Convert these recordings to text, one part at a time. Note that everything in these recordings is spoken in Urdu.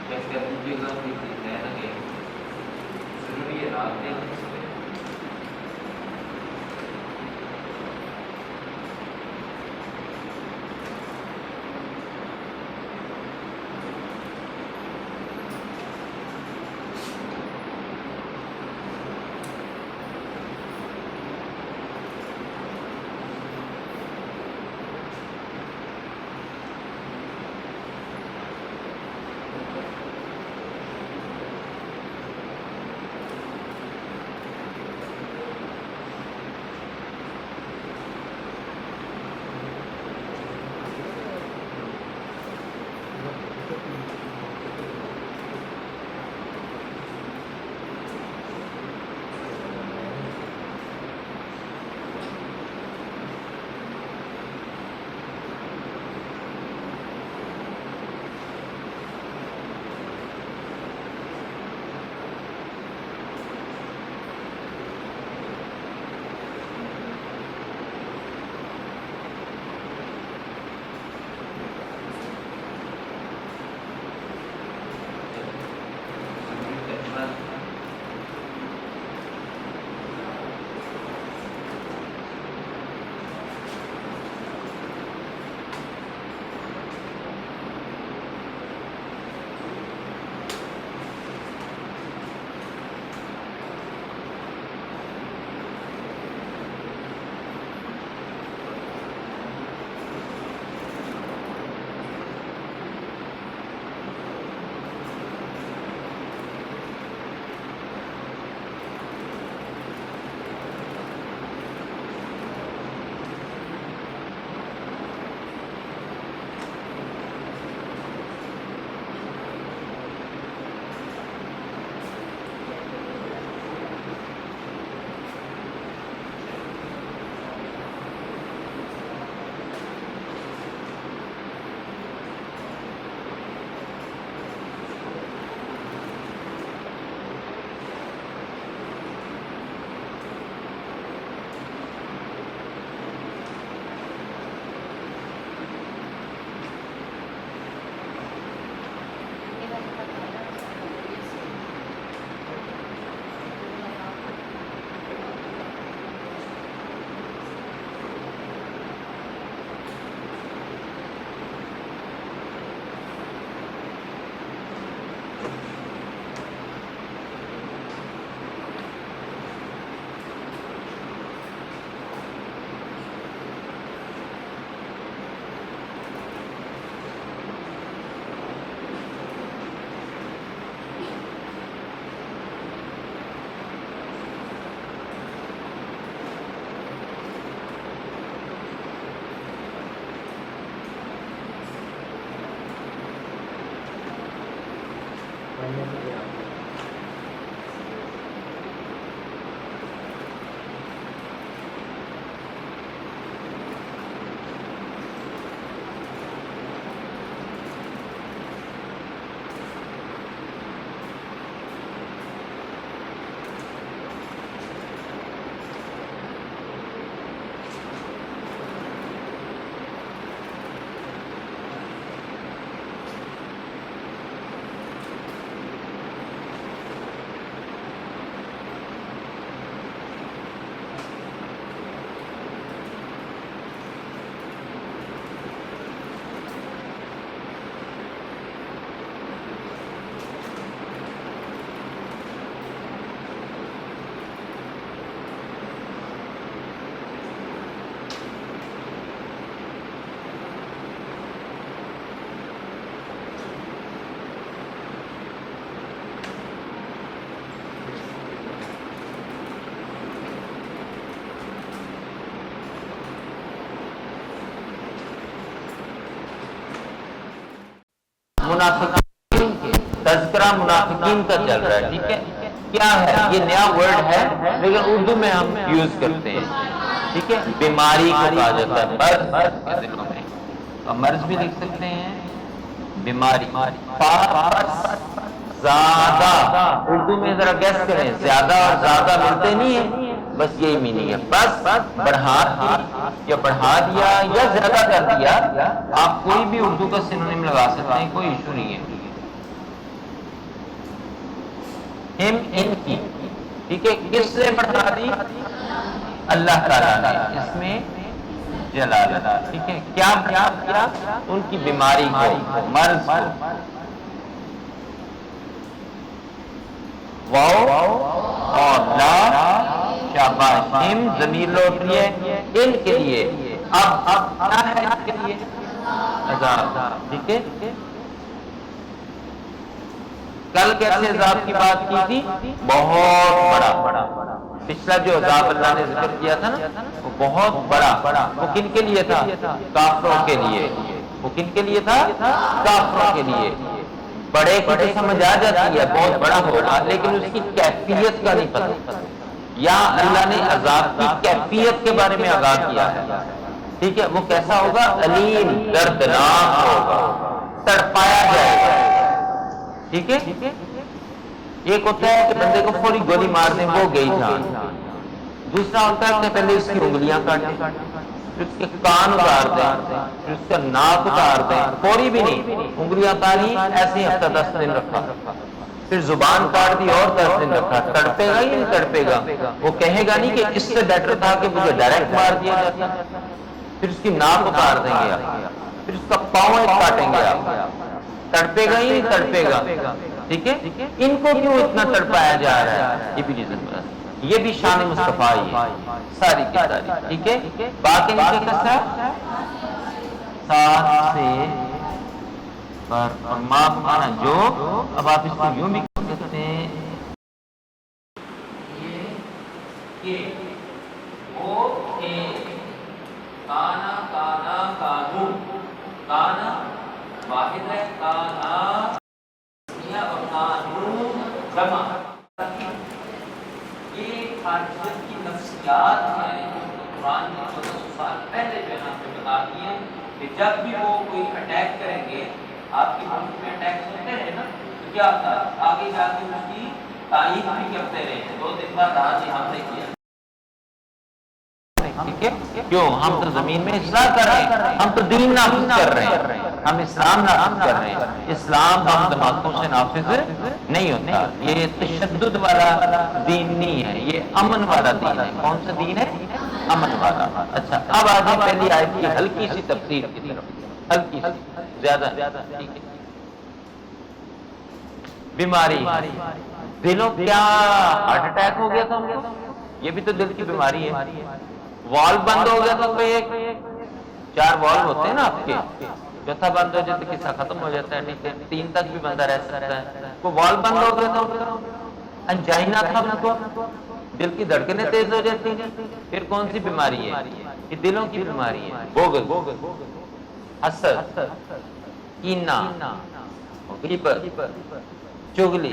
Setiap juga di daerah yang seluruh ya ada منافقین کے تذکرہ منافقین کا چل رہا ہے، ٹھیک ہے؟ کیا ہے یہ نیا ورڈ ہے لیکن اردو میں ہم یوز کرتے ہیں، ٹھیک ہے؟ بیماری کو کہا جاتا ہے مرض کے دلوں میں، تو مرض بھی لکھ سکتے ہیں بیماری۔ زیادہ اردو میں ذرا گیس کریں، زیادہ اور زیادہ ملتے نہیں ہیں، بس یہی میننگ ہے، بس بڑھا دی یا بڑھا دیا یا زیادہ کر دیا، آپ کوئی بھی اردو کا سینونیم لگا سکتے ہیں، کوئی ایشو نہیں ہے۔ ہم ان کی، ٹھیک ہے، کس نے بڑھا دی؟ اللہ تعالیٰ نے، اس میں جلالت، ٹھیک ہے، کیا کیا؟ ان کی بیماری کو، مرض کو۔ واو اور لا شاباش، ہم ضمیر لوٹ رہی ہے ان کے لیے، اب کیا ہے ان کے لیے؟ عذاب، ٹھیک ہے۔ کل کیسے عذاب کی بات کی تھی؟ بہت بڑا، پچھلا جو عذاب اللہ نے ذکر کیا تھا نا وہ بہت بڑا، وہ کن کے لیے تھا؟ کافروں کے لیے۔ وہ کن کے لیے تھا؟ کافروں کے لیے۔ بڑے کی تو سمجھ آ جاتی ہے بہت بڑا ہوگا، لیکن اس کی کیفیت کا نہیں پتہ، یا اللہ نے عذاب کی کیفیت کے بارے میں آگاہ کیا ہے، ٹھیک ہے؟ وہ کیسا ہوگا؟ علیم، دردناک ہوگا، تڑپایا جائے گا، ٹھیک ہے؟ ایک ہوتا ہے کہ بندے کو فوری گولی مار دیں، وہ گئی جان۔ دوسرا ہوتا ہے کہ پہلے اس کی انگلیاں کاٹیں، پھر اس کے کان اتار دیں، پھر اس کا ناک اتار دیں، فوری بھی نہیں، انگلیاں اتاری ایسے ہی ہفتہ 10 دن رکھا، پھر زبان کاٹ دی اور 10 دن رکھا۔ تڑپے گا یا نہیں تڑپے گا؟ وہ کہے گا نہیں کہ اس سے بیٹر تھا کہ مجھے ڈائریکٹ مار دیا جاتا۔ پھر اس کی ناک اتار دیں گے آپ، پھر اس کا پاؤں کاٹیں گے آپ، تڑپے گا یا نہیں تڑپے گا؟ ٹھیک ہے؟ ان کو کیوں اتنا تڑپایا جا رہا ہے؟ یہ بھی ریزن ہے، یہ بھی شان مصطفیٰ ہے ساری کی ساری، ٹھیک ہے؟ باقی نیچے کیسا ہے؟ ساتھ سے پر اور ماں مانا جو، اب آپ اس کو یوں بھی کہہ سکتے ہیں یہ وہ کانا کانا کانو، کانا واحد ہے، کانا اور کانو جمع، یہ خارجیت کی نفسیات ہیں جو قرآن نے 1400 سال پہلے جو ہے نا ہمیں بتا دی ہیں کہ جب بھی وہ کوئی اٹیک کریں گے، آپ کی ملک میں اٹیک ہوتے رہے نا تو کیا ہوتا ہے؟ آگے جا کے اس کی تائید بھی کرتے رہے، 2 دن بعد آج ہی ہم نے کیا، ٹھیک ہے؟ کیوں؟ ہم تو زمین میں اصلاح کر رہے ہیں، ہم تو دین نافذ کر رہے ہیں، ہم اسلام نافذ کر رہے ہیں۔ اسلام ہم دماغوں سے نافذ نہیں ہوتا، یہ تشدد والا دین نہیں ہے، یہ امن والا دین ہے۔ کون سا دین ہے؟ امن والا۔ اچھا، اب آگے پہلی آیت کی ہلکی سی تفسیر کی طرف، ہلکی سی، زیادہ ٹھیک ہے۔ بیماری، دلوں، کیا ہارٹ اٹیک ہو گیا تھا ان کو؟ یہ بھی تو دل کی بیماری ہے۔ والو بند ہو گیا تھا کوئی، ایک 4 والو ہوتے ہیں نا آپ کے، چوتھا بند ہو جاتا ہے قصہ ختم ہو جاتا ہے، ٹھیک ہے؟ 3 تک بھی بندہ رہ سکتا ہے، کوئی والو بند ہو گیا تھا، انجائنا تھا ان کو، دل کی دھڑکنیں تیز ہو جاتی ہیں۔ پھر کون سی بیماری ہے؟ یہ دلوں کی بیماری ہے، بغض، حسد، کینہ، غیبت، چغلی،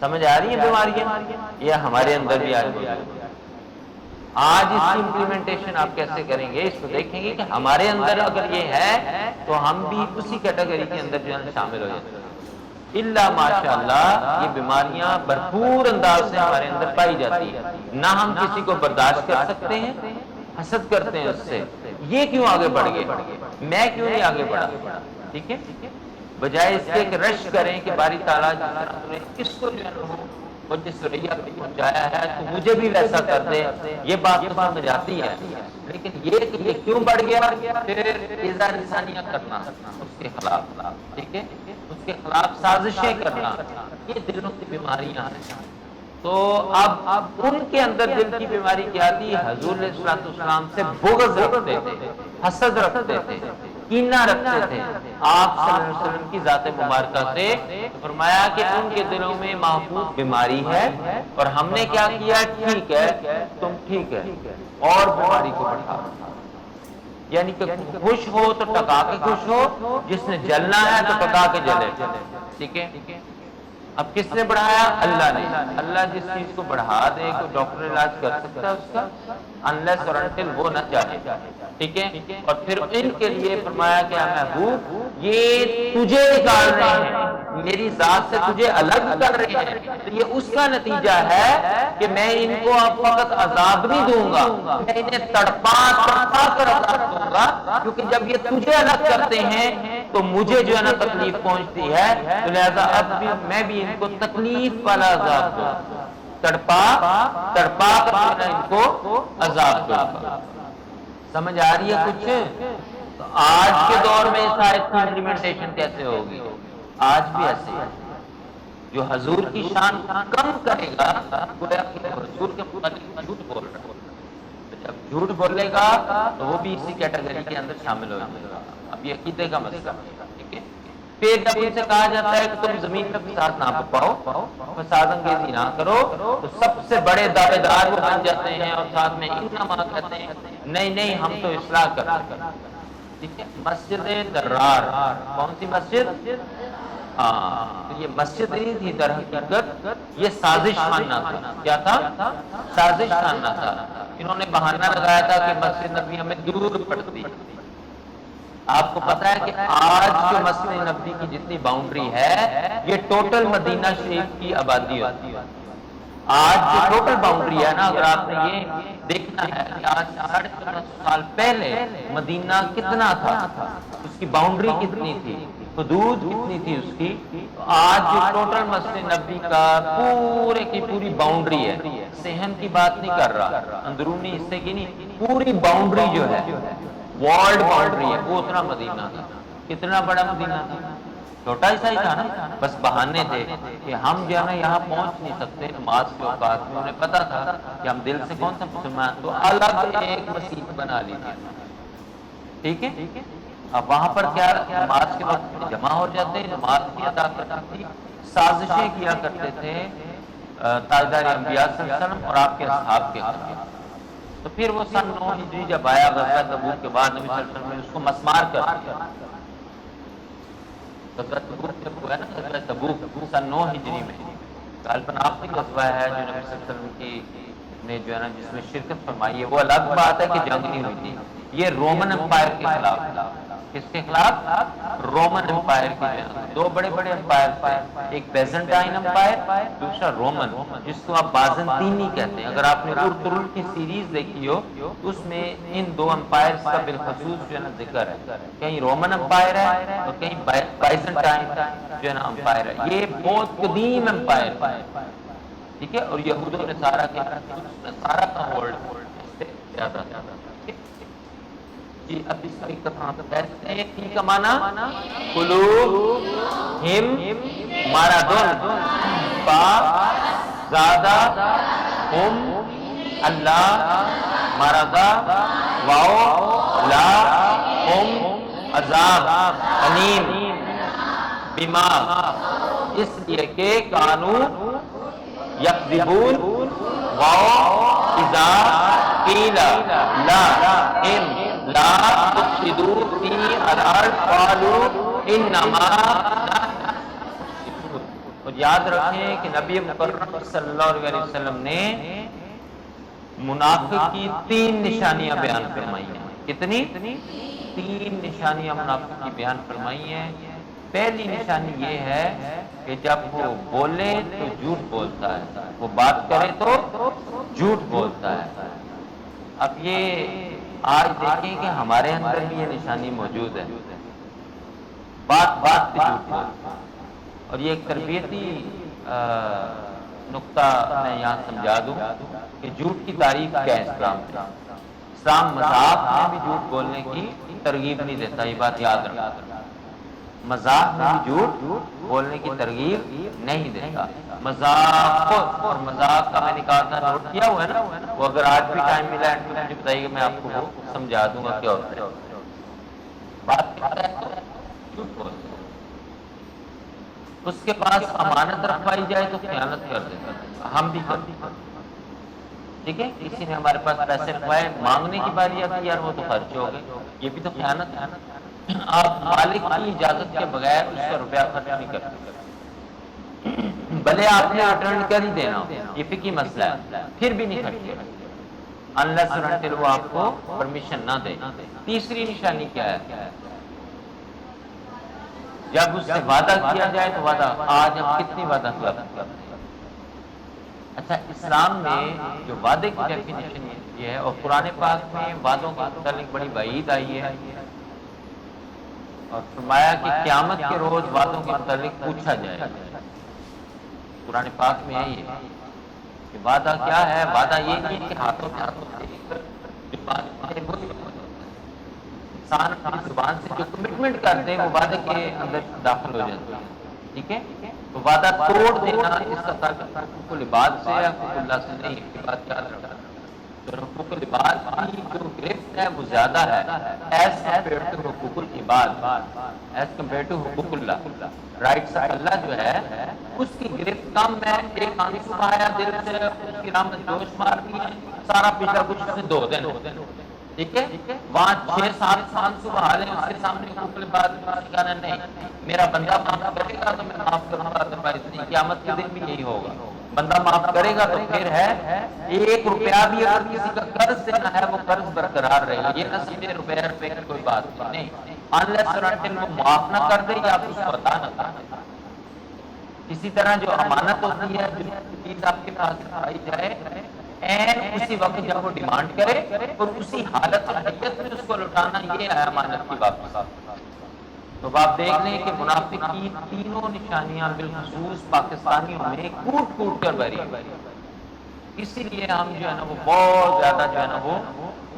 سمجھ آ رہی ہے بیماریاں؟ یہ ہمارے اندر بھی آ رہی ہے۔ آج اس کی امپلیمنٹیشن آپ کیسے کریں گے؟ اس کو دیکھیں گے کہ ہمارے اندر اگر یہ ہے تو ہم بھی اسی کیٹیگری کے اندر جو ہے شامل ہو جاتے ہیں۔ الا ماشاء اللہ یہ بیماریاں بھرپور انداز سے ہمارے اندر پائی جاتی ہے، نہ ہم کسی کو برداشت کر سکتے ہیں، حسد کرتے ہیں اس سے، یہ کیوں آگے بڑھ گئے، میں کیوں نہیں آگے بڑھا، ٹھیک ہے؟ بجائے اس کے کہ رش کریں کہ باری تعالیٰ کس کو جو ہے وہ جس ریا کو پہنچایا ہے تو مجھے بھی ویسا کر دے، یہ بات تو سمجھ آتی ہے، لیکن یہ کہ یہ کیوں بڑھ گیا؟ پھر اظہار انسانیہ کرنا اس کے خلاف، ٹھیک ہے؟ اس کے خلاف سازشیں کرنا، یہ دلوں کی بیماریاں ہیں۔ تو اب ان کے اندر دل کی بیماری کیا تھی؟ حضور علیہ الصلوۃ والسلام سے بغض رکھتے تھے، حسد رکھتے تھے، کینہ رکھتے تھے آپ صلی اللہ علیہ وسلم کی ذات مبارکہ سے۔ فرمایا کہ ان کے دلوں میں محفوظ بیماری ہے، اور ہم نے کیا کیا؟ ٹھیک ہے، تم ٹھیک ہے، اور بیماری کو بڑھا۔ یعنی کہ خوش ہو تو ٹکا کے خوش ہو، جس نے جلنا ہے تو ٹکا کے جلے، ٹھیک ہے؟ اب کس نے بڑھایا؟ اللہ نے۔ اللہ جس چیز کو بڑھا دے، کوئی ڈاکٹر علاج کر سکتا ہے اس کا؟ انلیس اور انٹل وہ نہ چاہے، ٹھیک ہے؟ اور پھر ان کے لیے فرمایا کہ محبوب یہ تجھے نکال رہے ہیں، میری ذات سے تجھے الگ کر رہے ہیں، تو یہ اس کا نتیجہ ہے کہ میں ان کو اب وقت عذاب نہیں دوں گا، میں انہیں تڑپا تڑپا کر عذاب دوں گا، کیونکہ جب یہ تجھے الگ کرتے ہیں تو مجھے جو ہے نا تکلیف پہنچتی ہے، تو لہذا اب بھی میں بھی ان کو تکلیف والا عذاب دوں، تڑپا تڑپا کر جو ہے نا ان کو عذاب دوں گا۔ سمجھ آ رہی ہے کچھ؟ تو آج کے دور میں اس آیت کی امپلیمنٹیشن کیسے ہوگی؟ آج بھی ایسے ہے، جو حضور کی شان کم کرے گا گویا کہ حضور کے متعلق جھوٹ بول رہا ہے، جب جھوٹ بولے گا تو وہ بھی اسی کیٹیگری کے اندر شامل ہو جائے گا۔ اب یہ عقیدے کا مسئلہ ہے، ٹھیک ہے؟ پھر جب ان سے کہا جاتا ہے کہ تم زمین میں فساد نہ پاؤ، فساد انگیزی نہ کرو، تو سب سے بڑے دعوے دار وہ بن جاتے ہیں اور ساتھ میں انما کہتے ہیں نہیں نہیں ہم تو اصلاح کرتے ہیں، ٹھیک ہے؟ مسجد درار، کون سی مسجد؟ ہاں، یہ مسجد نہیں تھی، در حقیقت یہ سازش خانہ تھا۔ کیا تھا؟ سازش خانہ تھا۔ انہوں نے بہانہ لگایا تھا کہ مسجد نبی ہمیں دور پڑتی۔ آپ کو پتا ہے کہ آج جو مسجد نبی کی جتنی باؤنڈری ہے یہ ٹوٹل مدینہ شریف کی آبادی ہوتی ہے۔ آج جو ٹوٹل باؤنڈری ہے نا، اگر آپ نے یہ دیکھنا ہے کہ آج 1450 سال پہلے مدینہ کتنا تھا، اس کی باؤنڈری کتنی تھی، حدود کتنی تھی اس کی، تو آج جو ٹوٹل مسجد نبی کا پورے کی پوری باؤنڈری ہے، صحن کی بات نہیں کر رہا، اندرونی حصے کی نہیں، پوری باؤنڈری جو ہے والڈ باؤنڈری ہے، وہ اتنا مدینہ تھا۔ کتنا بڑا مدینہ تھا؟ چھوٹا ہی صحیح تھا نا، بس بہانے تھے کہ ہم جو ہے نا یہاں پہنچ نہیں سکتے نماز کے اوقات میں، انہیں پتا تھا کہ ہم دل سے کون سا مسلمان، تو الگ ایک مسجد بنا لی تھی، ٹھیک ہے؟ اب وہاں پر کیا نماز کے وقت جمع ہو جاتے، نماز کی ادا کرتی تھی، سازشیں کیا کرتے تھے تاجدار انبیاء صلی اللہ علیہ وسلم اور آپ کے اصحاب کے خلاف۔ تو پھر وہ سن 9 ہجری جب آیا غزوہ تبوک کے بعد نبی صلی اللہ علیہ وسلم نے اس کو مسمار کر دیا۔ غزوہ تبوک جب ہوا نا، غزوہ تبوک سن 9 ہجری میں غالباً آخری غزوہ ہے جو نبی صلی اللہ علیہ وسلم کی نے جو ہے نا جس میں شرکت فرمائی ہے۔ وہ الگ بات ہے کہ جنگ نہیں ہوئی تھی، یہ رومن امپائر کے خلاف تھا۔ کس کے خلاف؟ رومن امپائر کی جنگ۔ دو بڑے بڑے امپائر تھے، ایک بیزنٹائن امپائر، دوسرا رومن، جس کو آپ بازنطینی کہتے ہیں۔ اگر آپ نے ارطغرل کی سیریز دیکھی ہو تو اس میں ان دو امپائرز کا بالخصوص جو ہے نا ذکر ہے، کہیں رومن امپائر ہے اور کہیں بائزنٹائن جو ہے نا امپائر ہے۔ یہ بہت قدیم امپائر ہے، ٹھیک ہے؟ اور یہود و نصارہ کے نصارہ کا ہولڈ سے زیادہ تھا۔ جی اب اس کا اختتام کہتے ہیں کی کا معنی قلوب ہم مرض فا زادہ ہم اللہ مرضا واو لا ہم عذاب علیم بما، اس لیے کہ قانون یکذبون واو اذا قیل لا ہم لا تفسدوا فی الارض قالوا انما، اور یاد رکھیں کہ نبی مکرم صلی اللہ علیہ وسلم نے منافق کی 3 نشانیاں بیان فرمائی ہیں۔ کتنی؟ 3 نشانیاں منافق کی بیان فرمائی ہیں۔ پہلی نشانی یہ ہے کہ جب وہ بولے تو جھوٹ بولتا ہے، وہ بات کرے تو جھوٹ بولتا ہے۔ اب یہ آج دیکھیں کہ ہمارے اندر بھی یہ نشانی موجود ہے، بات بات پہ جھوٹ بولتا ہے۔ اور یہ ایک تربیتی نقطہ میں یہاں سمجھا دوں کہ جھوٹ کی تعریف کیا ہے اسلام میں۔ اسلام مذاق میں بھی جھوٹ بولنے کی ترغیب نہیں دیتا، یہ بات یاد رکھنا۔ مذاق میں بھی جھوٹ بولنے کی ترغیب نہیں دیتا۔ مذاق اور مذاق کا میں نے کہا تھا نوٹ کیا ہوا ہے نا، وہ اگر آج بھی ٹائم ملا ہے تو مجھے بتائیے گا، میں آپ کو وہ سمجھا دوں گا کیا ہوتا ہے۔ بات کرتا ہے تو جھوٹ بولتا ہے، اس کے پاس امانت رکھوائی جائے تو خیانت کر دیتا ہے، ہم بھی کرتے ہیں، ٹھیک ہے؟ کسی نے ہمارے پاس پیسے رکھوائے، مانگنے کی باری آتی ہے یار وہ تو خرچ ہو گئے، یہ بھی تو خیانت ہے نا. آپ مالک کی اجازت کے بغیر اس کا روپیہ خرچ نہیں کر سکتے، بھلے آپ نے ریٹرن کر ہی دینا ہو، یہ فقہی مسئلہ ہے، پھر بھی نہیں خرچ کرنا unless and until وہ آپ کو پرمیشن نہ دے. تیسری نشانی کیا ہے؟ جب اس سے وعدہ کیا جائے تو وعدہ، آج ہم کتنی وعدہ خلافی کرتے ہیں. اچھا، اسلام میں جو وعدے کی ڈیفینیشن یہ ہے، اور قرآن پاک میں وعدوں کے متعلق بڑی وعید آئی ہے، اور فرمایا کہ قیامت کے روز وعدوں کے متعلق پوچھا جائے گا. قرآن پاک میں ہے یہ کہ وعدہ کیا ہے. وعدہ یہ نہیں کہ ہاتھوں میں ہاتھوں انسان اپنی زبان سے جو کمٹمنٹ کرتے ہیں وہ وعدے کے اندر داخل ہو جاتے ہیں. ٹھیک ہے، تو وعدہ توڑ دینا اس کا تعلق حقوق العباد سے ہے، حقوق اللہ سے نہیں. یہ بات یاد رکھنا. تو حقوق العباد کی جو گرفت ہے وہ زیادہ ہے ایز کمپیئر ٹو حقوق العباد، ایز کمپیئر ٹو حقوق اللہ. رائٹس آف اللہ جو ہے اس کی گرفت کم ہے. ایک آنسو آیا دل سے، اس کی رحمت جوش مار دی ہے، سارا پچھلا کچھ سے 2 دن. ٹھیک ہے، وہاں 6-7 آنسو بہا لیں، اس کے سامنے حقوق العباد کہنا نہیں، میرا بندہ معاف کرے گا تو میں معاف کروں گا، ادروائز نہیں. قیامت کے دن بھی یہی ہوگا، بندہ معاف کرے گا تو پھر ہے 1 روپیہ بھی اگر کسی کا قرض دینا ہے وہ قرض برقرار رہے گا. یہ نہ سمجھے روپیہ کی کوئی بات نہیں. unless and until وہ معاف نہ کر دے یا آپ اس کو عطا نہ کر دے. اسی طرح جو امانت ہوتی ہے، جو چیز آپ کے پاس آئی جائے، اسی وقت جب وہ ڈیمانڈ کرے اور اسی حالت اور حیثیت میں اس کو لوٹانا، یہ ہے امانت کی واپسی. تو آپ دیکھ لیں کہ منافق کی تینوں نشانیاں بالخصوص پاکستانیوں میں کوٹ کوٹ کر بھری. اسی لیے ہم جو ہے نا وہ بہت زیادہ جو ہے نا وہ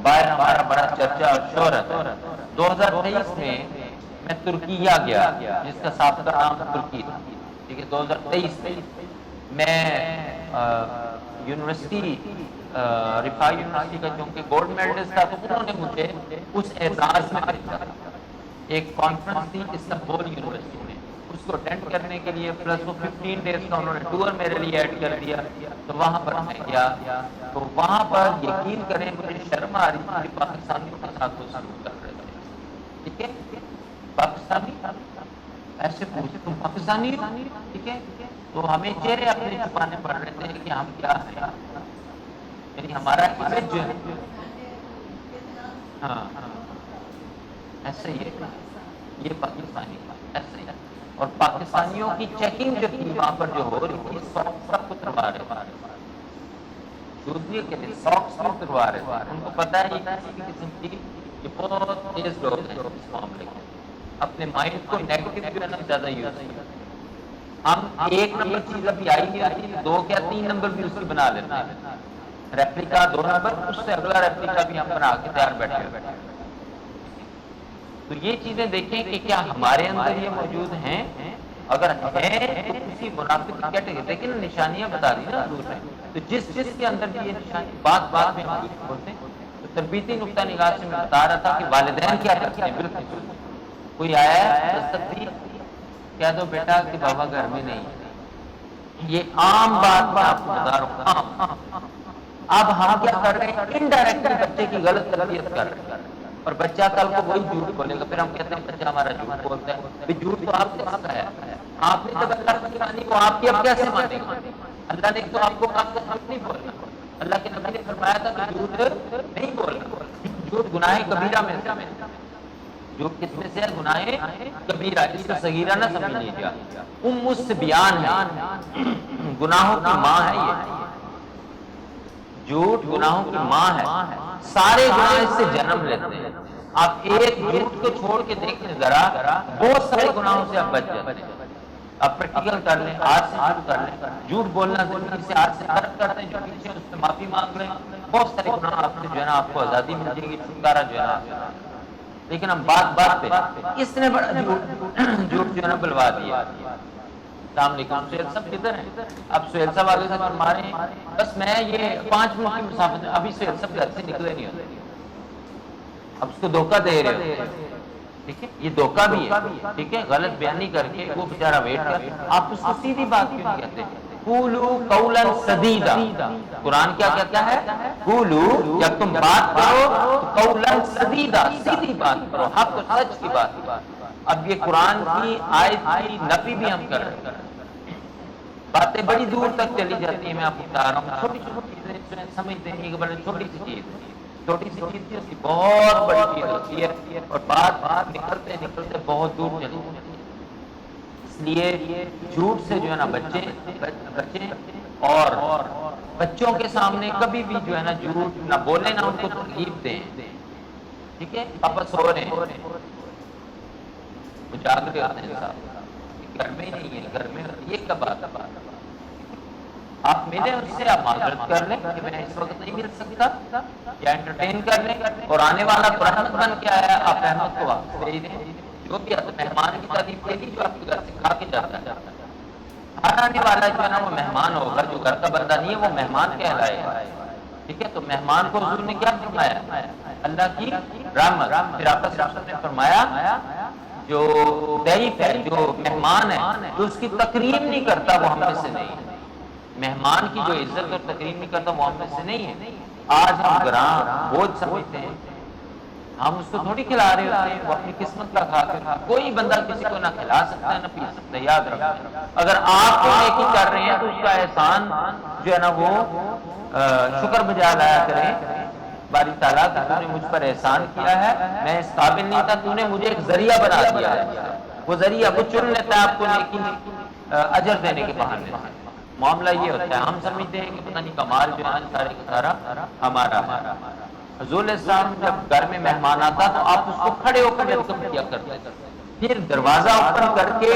باہر ہمارا بڑا چرچا اور شہرت ہے. 2023 میں ترکیہ گیا، جس کا سابقہ نام ترکی تھا. ٹھیک ہے، 2023 میں یونیورسٹی رفائی یونیورسٹی کا چونکہ گولڈ میڈلسٹ تھا، تو انہوں نے مجھے اس اعزاز میں بھیجا. ایک کانفرنس تھی استنبول یونیورسٹی میں، اس کو اٹینڈ کرنے کے لیے پلس وہ 15 ڈیز کا انہوں نے ٹور میرے لیے ایڈ کر دیا. تو وہاں پر میں گیا، تو وہاں پر یقین کریں مجھے شرم آ رہی تھی، پاکستانیوں کے ساتھ وہ سلوک کر رہے تھے. ٹھیک ہے، پاکستانی ایسے پوچھے تم پاکستانی ہو؟ ٹھیک ہے، تو ہمیں چہرے اپنے چھپانے پڑ رہے تھے کہ ہم کیا ہیں، یعنی ہمارا امیج جو ہے. ہاں ایسے ہی ہے، یہ پاکستانی ایسے ہی. اور پاکستانیوں کی چیکنگ جو تھی وہاں پر جو ہو رہی تھی، سب کو تروا رہے تھے، جوتیوں کے لیے ساکس بھی تروا رہے تھے. ان کو پتا ہے یہ کسی بھی قسم کی یہ بہت تیز لوگ ہیں اس معاملے کے، اپنے مائنڈ کو نیگیٹو جو ہے نا زیادہ یوز کرتے. ہم 1 نمبر چیز ابھی آئی نہیں، 2 یا 3 نمبر بھی اس کی بنا لیتے ہیں. ریپلیکا 2 نمبر، اس سے اگلا ریپلیکا بھی ہم بنا کے تیار بیٹھے. تو یہ چیزیں دیکھیں کہ کیا ہمارے اندر یہ موجود ہیں. اگر ہیں تو کسی منافق کی کیٹیگری، لیکن نشانیاں بتا دی نا حضور نے. تو جس کے اندر بھی یہ نشانی بات میں ہم بولتے ہیں. تو تربیتی نقطہ نگاہ سے میں بتا رہا تھا کہ والدین کیا کرتے ہیں. بالکل کوئی آیا ہے کہہ دو بیٹا کہ بابا گھر میں نہیں. یہ عام بات میں آپ کو بتا رہا ہوں. اب ہم کیا کر رہے ہیں، انڈائریکٹلی بچے کی غلط تربیت کر رہے ہیں، اور بچہ کل کو وہی جھوٹ بولے گا. پھر ہم کہتے ہیں بچہ ہمارا جھوٹ بولتا ہے. جھوٹ تو آپ نے سکھایا، آپ نے جب اللہ کی کہانی کو آپ کی اب کیسے مانے گا. اللہ نے تو آپ کو کہا کہ جھوٹ نہیں بولنا. اللہ کے نبی نے فرمایا تھا کہ جھوٹ نہیں بولنا. جھوٹ گناہ کبیرہ میں سے، جھوٹ کس میں سے ہے؟ گناہ کبیرہ. اس کا صغیرہ نہ سمجھ لیجیے. السبیان ہے، گناہوں کی ماں ہے. یہ جھوٹ گناہوں کی ماں ہے. سارے گناہ اس سے جنم لیتے ہیں. آپ ایک جھوٹ کو چھوڑ کے دیکھیں ذرا، بہت سارے گناہوں سے آپ بچ جاتے ہیں. آپ پریکٹیکل کر لیں، آج سے شروع کر لیں. جھوٹ بولنا زندگی سے آج سے ترک کر دیں. جو پیچھے اس سے معافی مانگ لیں، بہت سارے گناہ آپ سے جو ہے نا آپ کو آزادی مل جائے گی، چھٹکارا جو ہے نا. لیکن ہم بات پہ اس نے بڑا جھوٹ جو ہے نا بلوا دیا. السلام علیکم، سہیل صاحب کدھر ہیں؟ اب سہیل صاحب آگے سے فرما رہے ہیں بس میں یہ 5 منٹ کی مسافت، ابھی سہیل صاحب گھر سے نکلے نہیں ہوتے. اب اس کو دھوکہ دے رہے ہو. ٹھیک ہے، یہ دھوکہ بھی ہے، ٹھیک ہے، غلط بیانی کر کے وہ بیچارہ ویٹ کر، آپ اس کو سیدھی بات کیوں نہیں کہتے؟ قولوا قولا سدیدا، قرآن کیا کہتا ہے؟ قولو، جب تم بات کرو تو قولا سدیدا، سیدھی بات کرو، حق و سچ کی بات کرو۔ اب یہ قرآن کی آیت کی نفی بھی ہم کر رہے ہیں، باتیں بڑی دور تک چلی جاتی ہیں، میں آپ کو بتا رہا ہوں، چھوٹی چھوٹی چیزیں سمجھتے ہیں کہ بڑی چھوٹی سی چیز، چھوٹی سی چیز کی اس کی بہت بڑی چیز ہوتی ہے، اور بات نکلتے نکلتے بہت دور چلی جاتی ہے۔ اس لیے جھوٹ سے جو ہے نا بچیں، اور بچوں کے سامنے کبھی بھی جو ہے نا جھوٹ نہ بولیں، نہ ان کو تکلیف دیں، ٹھیک ہے؟ پاپا سو رہے ہیں، اجاگر ہوتے ہیں صاحب، گھر میں ہی نہیں ہے، گھر میں یہ کب بات ہے؟ آپ ملیں اس سے، آپ معذرت کر لیں کہ میں اس وقت نہیں مل سکتا، یا انٹرٹین کر لیں، اور آنے والا تو رحمت بن کے آیا، آپ رحمت کو واپس بھیج دیں۔ جو بھی آتا مہمان کی تعریف کے لیے جو آپ کے گھر سے کھا کے جاتا ہے، ہر آنے والا جو ہے نا وہ مہمان ہوگا، جو گھر کا بندہ نہیں ہے وہ مہمان کہلائے گا، ٹھیک ہے؟ تو مہمان کو حضور نے کیا فرمایا؟ اللہ کی رحمت۔ پھر آپ صلی اللہ علیہ وسلم نے فرمایا جو ضعیف ہے، جو مہمان ہے، جو اس کی تکریم نہیں کرتا وہ ہم میں سے نہیں ہے۔ مہمان کی جو عزت اور تکریم نہیں کرتا وہ ہم میں سے نہیں ہے۔ آج ہم گراں بوجھ سمجھتے ہیں، ہم اس کو تھوڑی کھلا رہے ہوتے ہیں، وہ اپنی قسمت کا کھا کر، کوئی بندہ کسی کو نہ کھلا سکتا ہے نہ پی سکتا ہے، یاد رکھیں۔ اگر آپ کو نیکی کر رہے ہیں تو اس کا احسان جو ہے نا وہ شکر بجا لایا کریں، باری تعالیٰ کہ تو نے مجھ پر احسان کیا ہے، میں اس قابل نہیں تھا، تو نے مجھے ایک ذریعہ بنا دیا ہے۔ وہ ذریعہ وہ چن لیتا ہے آپ کو نیکی اجر دینے کے بہانے سے۔ معاملہ یہ ہوتا ہے، ہم سمجھتے ہیں کہ پتہ نہیں کمال جو ہے سارے کا سارا ہمارا ہے۔ حضور علیہ السلام جب گھر میں مہمان آتا تو آپ اس کو کھڑے ہو کر ویلکم کیا کرتے تھے، پھر دروازہ اوپن کر کے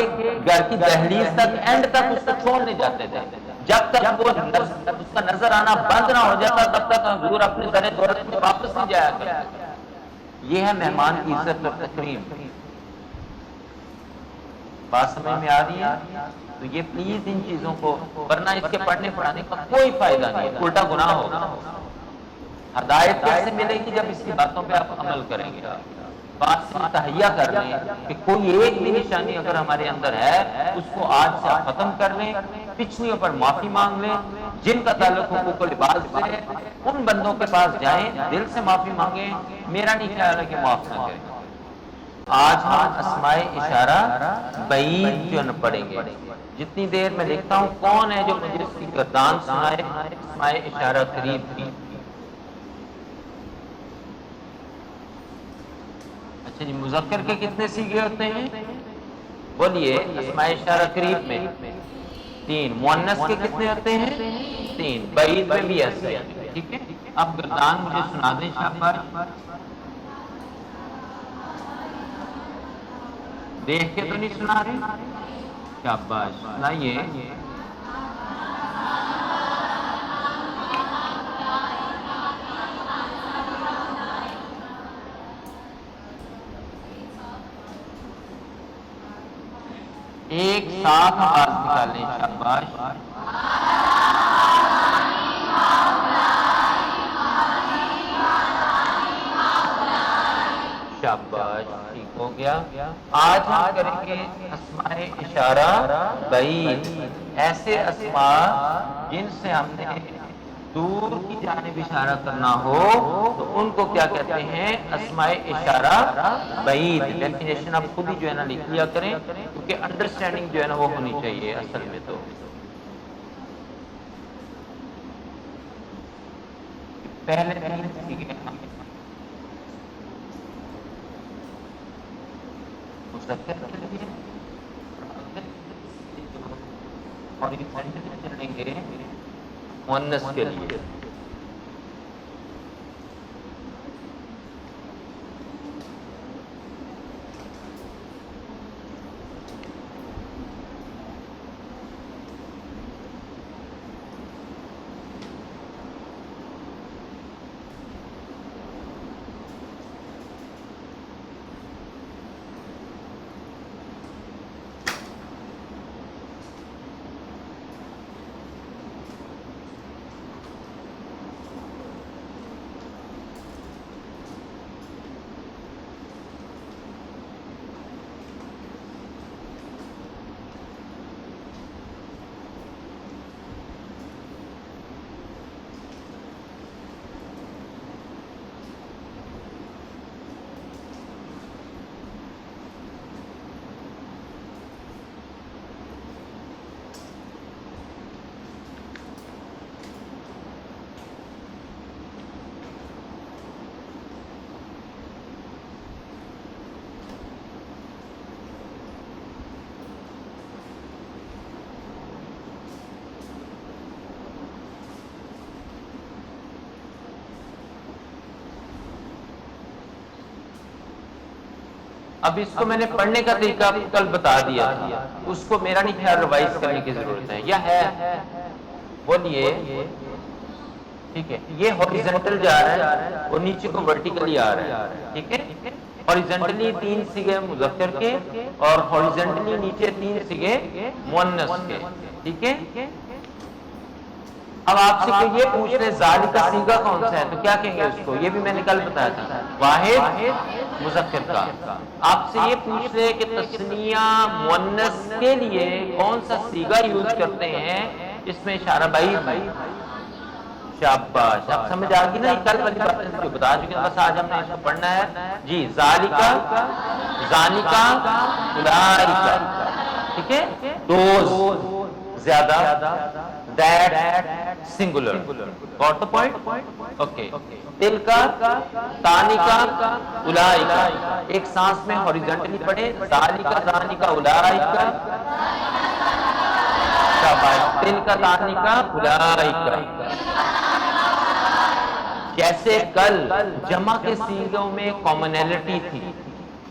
گھر کی دہلیز تک، اینڈ تک اس کو چھوڑنے جاتے تھے، جب تک وہ اس کا نظر آنا بند نہ ہو جاتا تب تک حضور اپنے در دولت میں واپس نہیں جایا کرتے۔ یہ ہے مہمان کی عزت اور تکریم۔ بات سمجھ میں آ رہی ہے؟ تو یہ پلیز ان چیزوں کو، ورنہ اس کے پڑھنے پڑھانے کا کوئی فائدہ نہیں ہے، الٹا گناہ ہوگا۔ ہدایت کیسے ملے گی؟ جب اس کی باتوں پہ آپ عمل کریں گے، بات سے تہیا کر لیں کہ کوئی ایک بھی نشانی اگر ہمارے اندر ہے اس کو آج سے آپ ختم کر لیں، پچھلیوں پر معافی مانگ لیں، جن کا تعلق حقوق و لباس سے ہے ان بندوں کے پاس جائیں، دل سے معافی مانگیں، میرا نہیں خیال ہے کہ معاف نہ کریں۔ آج ہم اسماء اشارہ بعید جو نہ پڑھیں گے، جتنی دیر میں لکھتا ہوں کون ہے جو مجھے اس کی گردان سنائے اسماء اشارہ قریب کی؟ اچھا جی، مذکر کے کتنے سیغے ہوتے ہیں؟ بولیے۔ اسماء اشارہ قریب میں 3، مؤنث کے کتنے ہوتے ہیں؟ 3، بعید میں بھی ایسے ہیں، ٹھیک ہے؟ اب گردان مجھے سنا دیں شاباش، دیکھ کے تو نہیں سنا رہے؟ شاباش سنائیے۔ ایک صاف آواز نکالیں، شاباش شاباش، ٹھیک ہو گیا۔ آج ہم کریں گے اسماء اشارہ بعید، ایسے اسماء جن سے ہم نے دور کی جانب اشارہ کرنا ہو تو ان کو کیا کہتے ہیں؟ اسماء اشارہ بعید۔ ڈیفینیشن آپ خود ہی جو ہے نا لکھ لیا کریں، کیونکہ انڈرسٹینڈنگ جو ہے نا وہ ہونی چاہیے اصل میں۔ تو پہلے ٹھیک ہے، مذکر کے لیے اور چلیں گے مؤنث کے لیے۔ اب اس کو میں نے پڑھنے کا طریقہ کل بتا دیا تھا، اس کو میرا نہیں خیال ریوائز کرنے کی ضرورت ہے، یا ہے؟ بولیے، ٹھیک ہے، یہ ہاریزونٹل جا رہا ہے اور نیچے کو ورٹیکلی آ رہا ہے، ٹھیک ہے، ہاریزونٹلی 3 صیغے مذکر کے اور ہاریزونٹلی نیچے 3 صیغے مؤنث کے، ٹھیک ہے۔ اب آپ سے کوئی یہ پوچھ لے ذالک کا صیغہ کون سا ہے تو کیا کہیں گے اس کو؟ یہ بھی میں نے کل بتایا تھا، واحد مذکر کا۔ آپ سے یہ پوچھ لے کہ تثنیہ مؤنث کے لیے کون سا صیغہ یوز کرتے ہیں، اس میں اشارہ بعید ہے۔ شاباش، اب سمجھ آ گئی نا، کل والی باتیں جو بتا چکے ہیں، بس آج ہم نے اس کو پڑھنا ہے جی۔ ذالکا، زانکا، اولئکا، ٹھیک ہے، دوز زیادہ، that singular, got the point? Okay. تلکا، تانکا، اولئکا، ایک سانس میں ہاریزونٹلی پڑھے، ذالکا، زانکا، اولئکا، شاباش، تلکا، تانکا، اولئکا۔ جیسے کل جمع کے صیغوں میں کامنالٹی تھی،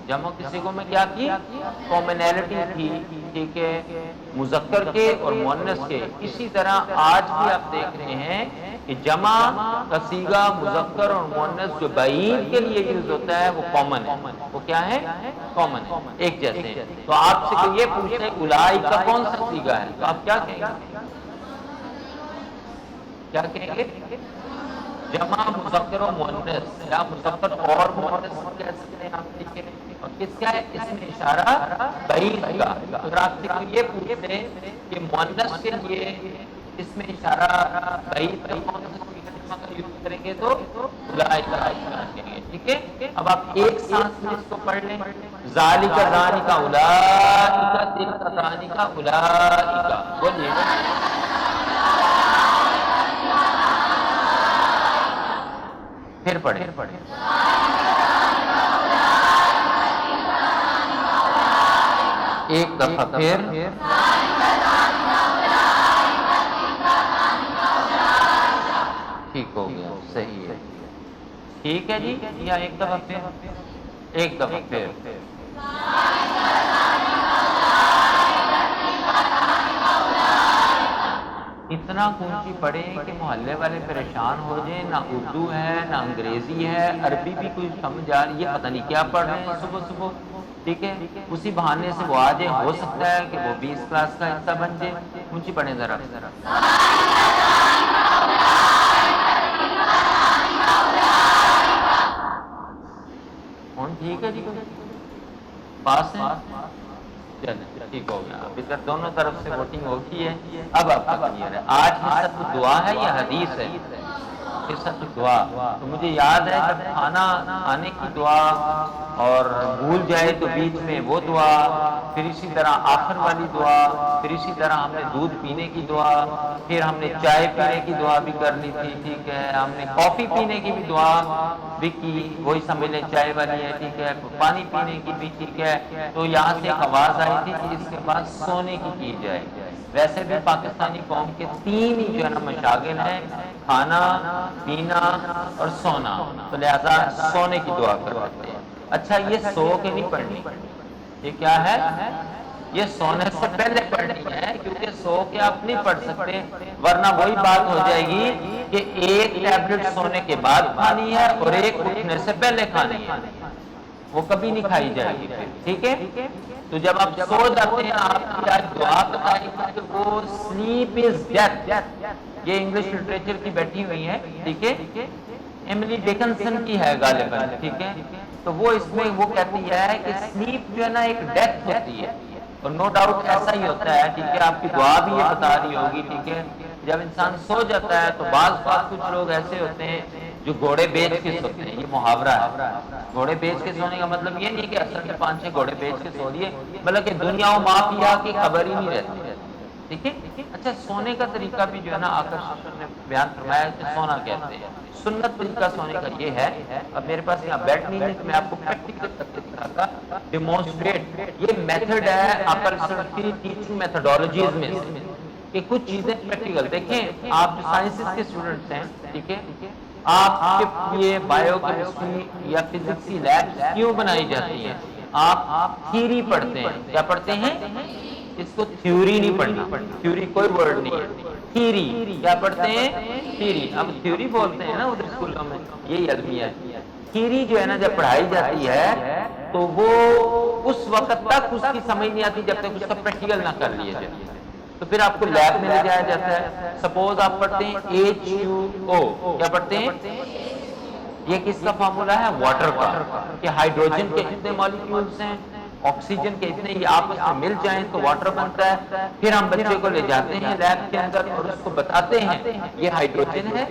جمع کے صیغوں میں کیا تھی؟ کامنالٹی تھی، ٹھیک ہے، مذکر کے اور مؤنث کے۔ اسی طرح آج بھی آپ دیکھ رہے ہیں کہ جمع کا صیغہ مذکر اور مؤنث جو بعید کے لیے یوز ہوتا ہے وہ کامن ہے، وہ کیا ہے؟ کامن ہے، ایک جیسے ہیں۔ تو آپ سے یہ پوچھیں اولئک کا کون سا صیغہ ہے تو آپ کیا کہیں گے؟ کیا کہیں گے؟ جمع مذکر و مؤنث، یا مذکر اور مؤنث کہہ سکتے ہیں آپ، ٹھیک ہے، اور کس کا ہے؟ اس میں اشارہ بعید کا۔ اگر آپ سے یہ پوچھ لیں کہ مؤنث کے لیے اس میں اشارہ بعید کا کون سا جمع کا یوز کریں گے تو اولئک کا کہیں گے، ٹھیک ہے۔ اب آپ ایک سانس میں اس کو پڑھ لیں، ذالک، ذانک، اولئک، تلک، ذانک، اولئک، بولیے۔ پھر پڑھیں، ایک دفعہ پھر، ٹھیک ہو گیا، صحیح ہے، ٹھیک ہے جی، یا ایک دفعہ پھر، ایک دفعہ پھر۔ اتنا اونچی پڑھے کہ محلے والے پریشان ہو جائیں، نہ اردو ہے نہ انگریزی ہے، عربی بھی کوئی سمجھ آ رہی ہے، پتہ نہیں کیا پڑھ رہے ہیں صبح صبح، ٹھیک ہے، اسی بہانے سے وہ آ جائے، ہو سکتا ہے کہ وہ 20 کلاس کا حصہ بن جائے۔ اونچی پڑھیں ذرا، ٹھیک ہے جی، پاس ہے، چلیں ٹھیک ہو گیا۔ ابھی تک دونوں طرف سے ووٹنگ ہو گئی ہے، اب آپ کا کلیئر ہے۔ آج حصۃ دعا ہے یا حدیث ہے؟ حصۃ دعا۔ تو مجھے یاد ہے جب کھانا کھانے کی دعا اور بھول جائے تو بیچ میں وہ دعا، پھر اسی طرح آخر والی دعا، پھر اسی طرح ہم نے دودھ پینے کی دعا، پھر ہم نے چائے پینے کی دعا بھی کرنی تھی، ٹھیک ہے، ہم نے کافی پینے کی بھی دعا بھی کی، وہی سمجھ لیں چائے والی ہے، ٹھیک ہے، پانی پینے کی بھی، ٹھیک ہے۔ تو یہاں سے ایک آواز آئی تھی کہ اس کے بعد سونے کی جائے۔ ویسے بھی پاکستانی قوم کے 3 ہی جو ہے نا مشاغل ہیں، کھانا، پینا اور سونا، تو لہذا سونے کی دعا کرتے ہیں۔ اچھا، یہ سو کے نہیں پڑھنی، یہ کیا ہے؟ یہ سونے سے پہلے پڑھنی ہے، کیونکہ سو کے آپ نہیں پڑھ سکتے، ورنہ وہی بات ہو جائے گی کہ ایک ٹیبلٹ سونے کے بعد کھانی ہے اور ایک اٹھنے سے پہلے کھانی ہے، وہ کبھی نہیں کھائی جائے گی پھر، ٹھیک ہے۔ تو جب آپ سو جاتے ہیں، آپ کی آج دعا بتائی کہ وہ سلیپ از ڈیتھ، یہ انگلش لٹریچر کی بیٹھی ہوئی ہے، ٹھیک ہے، ایملی ڈیکنسن کی ہے غالباً، ٹھیک ہے۔ تو وہ اس میں وہ کہتی ہے کہ سلیپ جو ہے نا ایک ڈیتھ ہوتی ہے، اور نو ڈاؤٹ ایسا ہی ہوتا ہے، ٹھیک ہے، آپ کی دعا بھی یہ بتا رہی ہوگی، ٹھیک ہے۔ جب انسان سو جاتا ہے تو بعض کچھ لوگ ایسے ہوتے ہیں جو گھوڑے بیچ کے سوتے ہیں، یہ محاورہ ہے، گھوڑے بیچ کے سونے کا مطلب یہ نہیں کہ اصل میں 5-6 گھوڑے بیچ کے سو لیے، بلکہ دنیا و مافیا کی خبر ہی نہیں رہتی، ٹھیک ہے۔ اچھا، سونے کا طریقہ بھی جو ہے نا آقا صلی اللہ علیہ وسلم نے بیان فرمایا کہ سونا کہتے ہیں، سنت طریقہ سونے کا یہ ہے۔ اب میرے پاس یہاں بیٹھ نہیں ہے تو میں آپ کو پریکٹیکل کر کے دکھاتا، ڈیمونسٹریٹ، یہ میتھڈ ہے آقا صلی اللہ علیہ وسلم کی ٹیچنگ میتھڈولوجیز میں سے کہ کچھ چیزیں پریکٹیکل دیکھیں۔ آپ جو سائنسز کے اسٹوڈنٹس ہیں، ٹھیک ہے، آپ کے لیے بایو کیمسٹری یا فزکس کی لیب کیوں بنائی جاتی ہیں؟ آپ تھیوری پڑھتے ہیں. کیا پڑھتے ہیں؟ اس کو تھیوری نہیں پڑھنا، تھیوری کوئی ورڈ نہیں ہے، تھیوری. کیا پڑھتے ہیں؟ تھیوری. اب تھیوری بولتے ہیں نا ادھر اسکولوں میں، یہی المیہ ہے. تھیوری جو ہے نا جب پڑھائی جاتی ہے تو وہ اس وقت تک اس کی سمجھ نہیں آتی جب تک اس کا پریکٹیکل نہ کر لیا جائے. تو پھر آپ کو لیب میں لے جایا جاتا ہے. سپوز آپ پڑھتے ہیں H2O. کیا پڑھتے ہیں؟ یہ کس کا فارمولا ہے؟ واٹر کا. کہ ہائیڈروجن کے اتنے مالیکیولز ہیں، آکسیجن کے اتنے، یہ آپس میں مل جائیں تو واٹر بنتا ہے. پھر ہم بچے کو لے جاتے ہیں لیب کے اندر اور اس کو بتاتے ہیں یہ ہائیڈروجن ہے،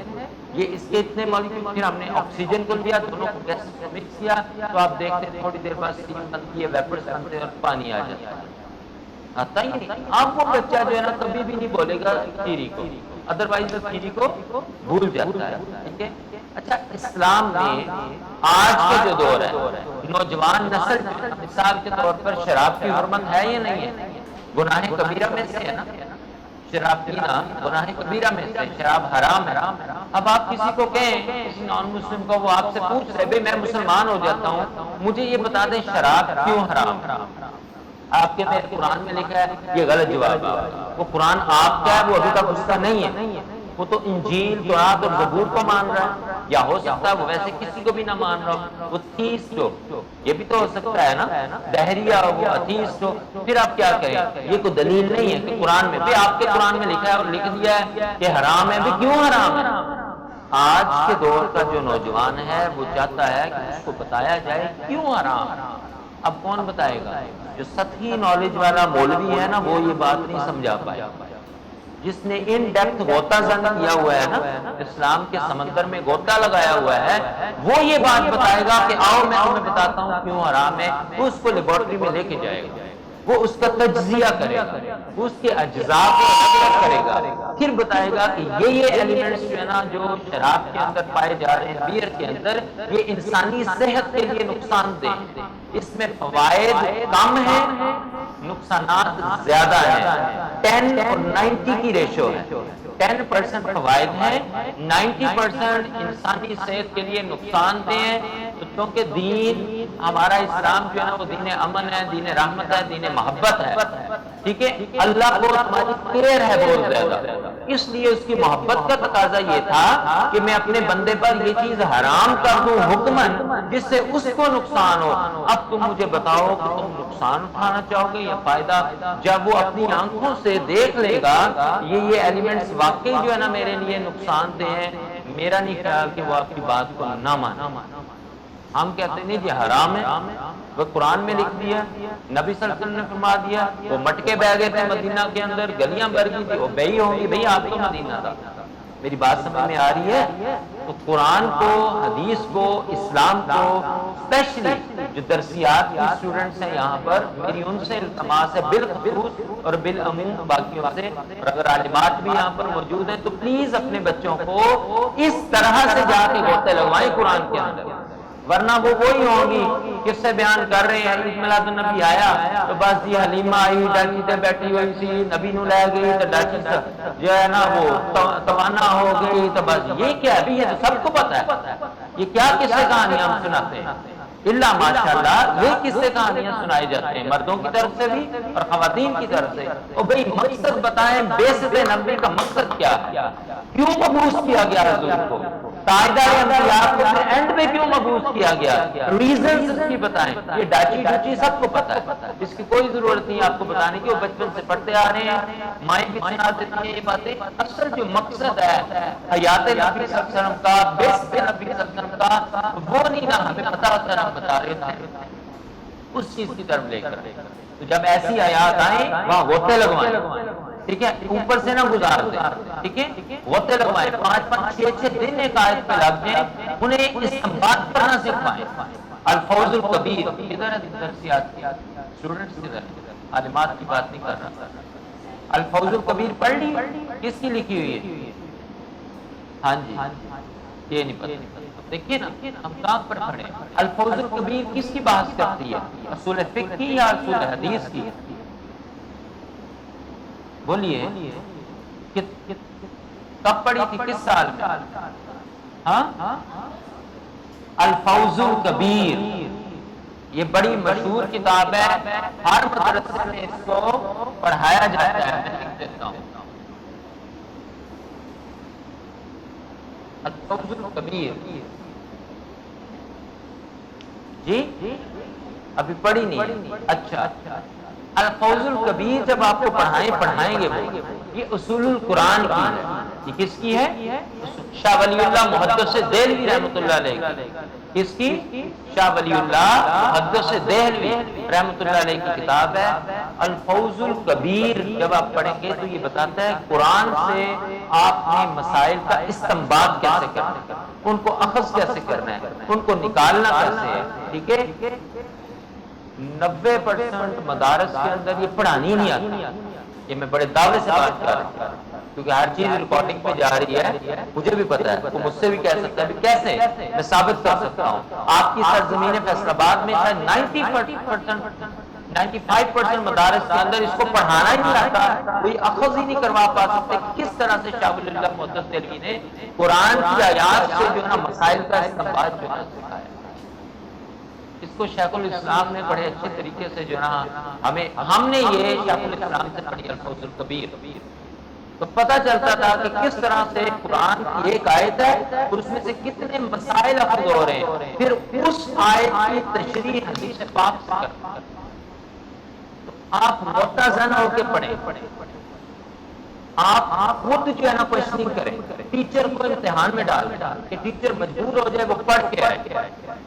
یہ اس کے اتنے مالیکیول. پھر ہم نے آکسیجن کو لیا، دونوں کو گیسز کو مکس کیا، تو آپ دیکھتے ہیں تھوڑی دیر بعد اسٹیم بنتی ہے، ویپرز بنتے ہیں اور پانی آ جاتا ہے. آتا ہی نہیں. اب وہ بچہ جو ہے نا کبھی بھی نہیں بولے گا تھیوری کو، ادروائز وہ تھیوری کو بھول جاتا ہے. ٹھیک ہے. اچھا، اسلام میں آج کے جو دور ہے، نوجوان نسل مثال کے طور پر شراب کی حرمت ہے یا نہیں ہے؟ گناہ کبیرہ میں سے ہے نا شراب پینا، گناہ کبیرہ میں سے، شراب حرام ہے. اب آپ کسی کو کہیں، کسی نان مسلم کو، وہ آپ سے پوچھ رہے بھئی میں مسلمان ہو جاتا ہوں، مجھے یہ بتا دیں شراب کیوں حرام ہے؟ آپ کے میرے قرآن میں لکھا ہے، یہ غلط جواب ہے. وہ قرآن آپ کا ہے، وہ ابھی تک اس کا نہیں ہے. وہ تو انجیل، تورات اور زبور کو مان رہا ہے، یا ہو سکتا ہے وہ ویسے کسی کو بھی نہ مان رہا ہو، وہ تھیسٹ ہو. یہ بھی تو ہو سکتا ہے نا، دہریہ ہو، وہ اتھیسٹ ہو. پھر آپ کیا کہیں؟ یہ کوئی دلیل نہیں ہے کہ قرآن میں بھی، آپ کے قرآن میں لکھا ہے اور لکھ دیا ہے کہ حرام ہے. بھی کیوں حرام ہے؟ آج کے دور کا جو نوجوان ہے وہ چاہتا ہے کہ اس کو بتایا جائے کیوں حرام ہے. اب کون بتائے گا؟ جو سطحی نالج والا مولوی ہے نا وہ یہ بات نہیں سمجھا پایا. جس نے ان ڈیپتھ غوطہ زن کیا ہوا ہے نا، اسلام کے سمندر میں غوطہ لگایا ہوا ہے، وہ یہ بات بتائے گا کہ آؤ میں تمہیں بتاتا ہوں کیوں حرام ہے. وہ اس کو لیبورٹری میں لے کے جائے گا، وہ اس کا تجزیہ کرے گا، وہ اس کے اجزاء کو الگ کرے گا، پھر بتائے گا کہ یہ ایلیمنٹس جو ہے نا جو شراب کے اندر پائے جا رہے ہیں، بیئر کے اندر، یہ انسانی صحت کے لیے نقصان دہ ہیں. اس میں فوائد کم ہیں، نقصانات زیادہ ہیں. 10 اور 90 کی ریشو ہے. 10% فوائد ہیں، 90% انسانی صحت کے لیے نقصان دہ ہیں. تو کیونکہ دین ہمارا اسلام جو ہے نا وہ دین امن ہے، دین رحمت ہے، دین محبت ہے. ٹھیک ہے. اللہ کو ہماری کیئر ہے بہت زیادہ، اس لیے اس کی محبت کا تقاضا یہ تھا کہ میں اپنے بندے پر یہ چیز حرام کر دوں حکماً جس سے اس کو نقصان ہو. اب تم مجھے بتاؤ کہ تم نقصان اٹھانا چاہو گے یا فائدہ؟ جب وہ اپنی آنکھوں سے دیکھ لے گا یہ ایلیمنٹس واقعی جو ہے نا میرے لیے نقصان دہ ہیں، میرا نہیں خیال کہ وہ آپ کی بات کو نہ مانے. ہم کہتے ہیں نہیں یہ حرام ہے، وہ قرآن میں لکھ دیا، نبی صلی اللہ علیہ وسلم نے فرما دیا. وہ مٹکے بہ گئے تھے مدینہ کے اندر، گلیاں بھر گئی تھی، وہ بہی ہوں گی. بھئی آپ تو مدینہ تھا. میری بات سمجھ میں آ رہی ہے؟ تو قرآن کو، حدیث کو، اسلام کو، اسپیشلی جو درسیات کی اسٹوڈنٹس ہیں یہاں پر، میری ان سے التماس ہے بالخصوص اور بالعموم باقیوں سے، اور اگر عالمات بھی یہاں پر موجود ہیں تو پلیز اپنے بچوں کو اس طرح سے جا کے غوطے لگوائیں قرآن کے اندر. ورنہ وہ وہی ہوں گی کس سے بیان کر رہے ہیں عید میلاد النبی آیا تو بس جی حلیمہ آئی ڈاچی تے بیٹھی ہوئی سی، نبی نو لے گئی تو ڈاچی جو ہے نا وہ توانا ہو گئی. تو بس یہ کیا ہے؟ یہ تو سب کو پتا ہے. یہ کیا قصے کہانیاں ہم سناتے ہیں؟ اللہ ماشاءاللہ یہ قصے کہانیاں سنائی جاتے ہیں مردوں کی طرف سے بھی اور خواتین کی طرف سے. اور بھئی مقصد بتائیں، بعثت نبوی کا مقصد کیا ہے؟ کیوں مبعوث کیا گیا حضور کو؟ تاجدار انبیاء کو پھر اینڈ میں کیوں مبعوث کیا گیا؟ ریزنز اس کی بتائیں. یہ ڈاچی ڈوچی سب کو پتا ہے، اس کی کوئی ضرورت نہیں آپ کو بتانے کی، وہ بچپن سے پڑھتے آ رہے ہیں، مائیں بھی سنا دیتی ہیں یہ باتیں. اصل جو مقصد ہے حیات نبی صلی اللہ علیہ وسلم کا، بعثت نبی صلی اللہ علیہ وسلم کا، وہ نہیں نا ہمیں پتا ہوتا نا بتا رہے تھے اس چیز کی طرف لے کر. تو جب ایسی آیات آئیں وہاں غوطے لگوائیں. ٹھیک ہے. اوپر سے نہ گزار دیں. ٹھیک ہے. غوطے لگوائیں، 5-5 6-6 دن ایک آیت پہ لگ جائیں، انہیں استنباط کرنا سکھوائیں. الفوز الکبیر ادھر ہے درسیات اسٹوڈنٹس ادھر، عالمات کی بات نہیں کر رہا. الفوز الکبیر پڑھ لی، کس کی لکھی ہوئی ہے؟ ہاں جی یہ نہیں پتا. دیکھیے نا ہم کہاں پر کھڑے ہیں. الفوز الکبیر کس کی بحث کرتی ہے؟ اصول فقہ کی یا اصول حدیث کی؟ بولیے کب پڑھی تھی، کس سال میں؟ ہاں الفوز الکبیر یہ بڑی مشہور کتاب ہے، ہر مدرسے میں اس کو پڑھایا جاتا ہے. میں لکھ دیتا ہوں الفوز الکبیر. جی ابھی پڑھی نہیں. اچھا الفوز الکبیر جب آپ کو پڑھائیں گے وہ یہ اصول القرآن کی ہے. یہ کس کی ہے؟ شاہ ولی اللہ محدث دہلوی رحمۃ اللہ علیہ. کس کی؟ شاہ ولی اللہ محدث دہلوی رحمۃ اللہ علیہ کی کتاب ہے الفوز الکبیر. جب آپ پڑھیں گے تو یہ بتاتا ہے قرآن سے آپ نے مسائل کا استنباط کیسے کرنا ہے، ان کو اخذ کیسے کرنا ہے، ان کو نکالنا کیسے ہے. ٹھیک ہے. 90% مدارس کے اندر یہ پڑھانی نہیں آتی. یہ میں بڑے دعوے سے بات کر رہا ہوں کیونکہ ہر چیز ریکارڈنگ پہ جا رہی ہے. مجھے بھی پتا ہے، وہ مجھ سے بھی کہہ سکتا ہے کیسے میں ثابت کر سکتا ہوں. آپ کی سرزمین فیصل آباد میں شاید 95% مدارس کے اندر اس کو پڑھانا ہی نہیں آتا، کوئی اخذ ہی نہیں کروا پا سکتے. کس طرح سے شاہ ولی اللہ محدث دہلوی نے قرآن کی آیات سے جو ہے نا مسائل کا استنباط جو ہے سکھایا. اس کو شیخ الاسلام نے بڑے اچھے طریقے سے جو ہے نا ہم نے یہ شیخ الاسلام سے پڑھی الفوز الکبیر تو پتہ چلتا تھا کہ کس طرح سے قرآن کی ایک آیت ہے اور اس میں سے کتنے مسائل اخذ ہو رہے ہیں، پھر اس آیت کی تشریح حدیث پاک سے کرتے ہیں. تو آپ متزن ہو کے پڑھیں. آپ خود جو ہے نا کوشچننگ کریں. ٹیچر کو امتحان میں ڈال کہ ٹیچر مجبور ہو جائے وہ پڑھ کے آئے.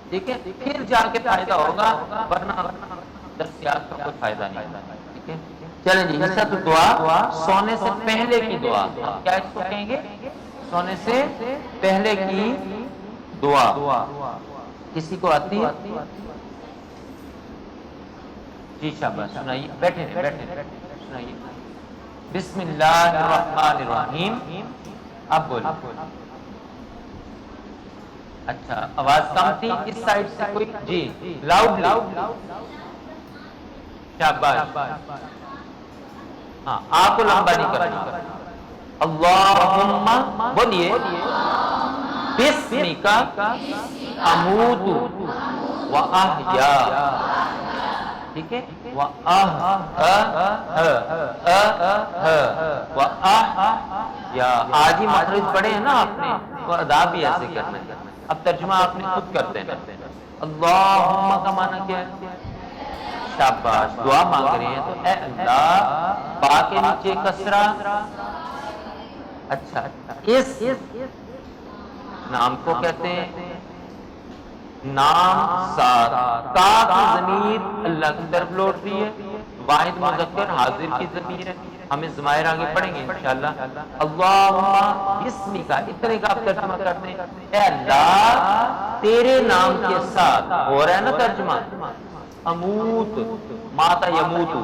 ٹھیک ہے، پھر جا کے فائدہ ہوگا، ورنہ درسیات کا کوئی فائدہ نہیں. ٹھیک ہے. چلیں جی. حصہ تو دعا سونے سے پہلے کی دعا. کیا اس کو کہیں گے؟ سونے سے پہلے کی دعا. کسی کو آتی ہے؟ جی شاباش. سنائیے. بیٹھے سنائیے. بسم اللہ الرحمن الرحیم. اب بولو. اچھا آواز کم تھی اس سائڈ سے کوئی؟ جی لاؤڈ. شاباش. ہاں آپ کو لمبا نہیں کرنا. اللہم بولیے. بسمک اموت و احیا. ٹھیک ہے. آج ہی مخرج پڑھے ہیں نا آپ نے، تو ادا بھی ایسے کرنا ہے. اب ترجمہ آپ نے خود کرتے ہیں. اللہم کا معنی کیا ہے؟ شاباش. دعا مانگ رہے ہیں تو اے اللہ، با کے نیچے کسرہ. اچھا اس نام کو کہتے ہیں نام سات. کا کی ضمیر اللہ کی طرف لوٹ رہی ہے، واحد مذکر حاضر کی ضمیر ہے. ہم اس ضمائر آگے پڑھیں گے انشاءاللہ. اللہم بسمی کا اتنے کا آپ ترجمہ کرتے ہیں اے اللہ تیرے نام کے ساتھ. ہو رہا ہے نا ترجمہ. اموت ماتا یموت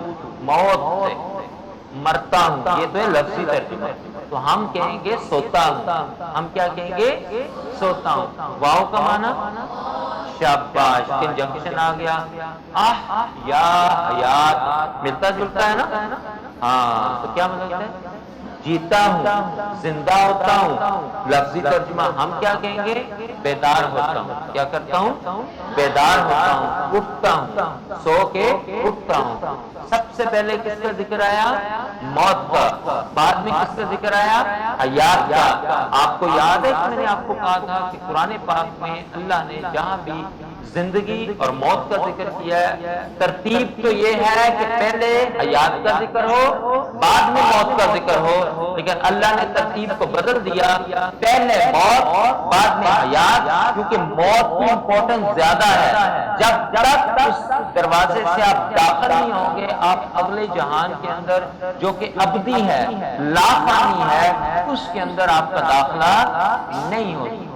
موت سے مرتا ہوں، یہ تو ہے لفظی ترجمہ. تو ہم کہیں گے سوتا ہوں. ہم کیا کہیں گے؟ سوتا ہوں. واو کا معنی شاباش. کنجنکشن آ گیا. یا حیات ملتا جلتا ہے نا. ہاں تو کیا مطلب ہے؟ جیتا ہوں، زندہ ہوتا ہوں. لفظی ترجمہ ہم کیا کہیں گے؟ بیدار ہوتا ہوں. کیا کرتا ہوں؟ بیدار ہوتا ہوں، اٹھتا ہوں، سو کے اٹھتا ہوں. سب سے پہلے کس کا ذکر آیا؟ موت کا. بعد میں کس کا ذکر آیا؟ حیات کا. آپ کو یاد ہے کہ میں نے آپ کو کہا تھا کہ قرآن پاک میں اللہ نے جہاں بھی زندگی اور موت کا ذکر کیا ہے، ترتیب تو یہ ہے کہ پہلے حیات کا ذکر ہو بعد میں موت کا ذکر ہو، لیکن اللہ نے ترتیب کو بدل دیا. پہلے موت بعد میں حیات، کیونکہ موت کی امپورٹنس زیادہ ہے. جب تک اس دروازے سے آپ داخل نہیں ہوں گے، آپ اگلے جہان کے اندر جو کہ ابدی ہے، لا فانی ہے، اس کے اندر آپ کا داخلہ نہیں ہو سکتا.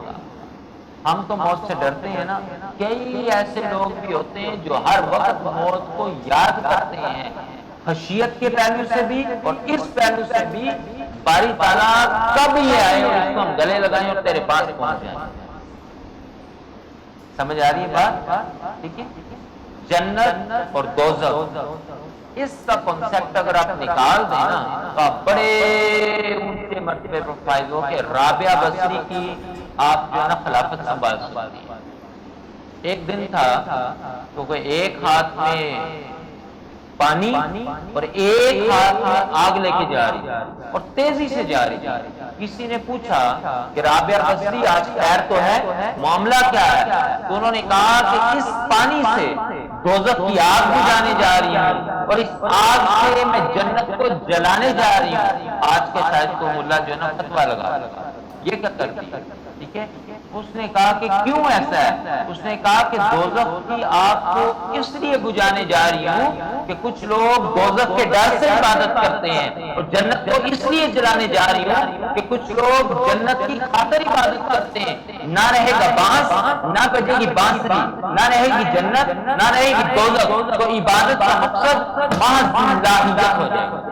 ہم تو موت سے ڈرتے ہیں نا. کئی ایسے لوگ بھی ہوتے ہیں جو ہر وقت موت کو یاد کرتے ہیں، خشیت کے پہلو سے بھی اور اس پہلو سے بھی. باری تعالیٰ کب یہ آئے اور اس کو ہم گلے لگائیں اور تیرے پاس پہنچ جائیں. سمجھ آ رہی ہے بات؟ ٹھیک ہے. جنت اور دوزخ اس کا کنسیپٹ اگر آپ نکال دیں نا تو آپ بڑے اونچے مرتبے پر فائز ہو کہ رابعہ بصری کی آپ جو ہے نا خلافت سنبھال سکتی ہیں. ایک دن تھا تو کوئی ایک ہاتھ میں پانی اور ایک ہاتھ میں آگ لے کے جا رہی اور تیزی سے جا رہی. کسی نے پوچھا کہ رابعہ بصری آج خیر تو ہے, معاملہ کیا ہے؟ تو انہوں نے کہا کہ اس پانی سے دوزخ کی آگ بجھانے جا رہی ہوں اور اس آگ سے میں جنت کو جلانے جا رہی ہوں. آج کے شاید کو ملا جو ہے نا فتویٰ لگا یہ کیا کرتی ہے. ٹھیک ہے, اس نے کہا کہ کیوں ایسا ہے؟ اس نے کہا کہ دوزخ کی آگ کو اس لیے بجھانے جا رہی ہوں کہ کچھ لوگ دوزخ کے ڈر سے عبادت کرتے ہیں, اور جنت کو اس لیے جلانے جا رہی ہوں کہ کچھ لوگ جنت کی خاطر عبادت کرتے ہیں. نہ رہے گا بانس, نہ بجے گی بانسری, نہ رہے گی جنت, نہ رہے گی دوزخ, تو عبادت کا مقصد محض للہیت ہو جائے گا.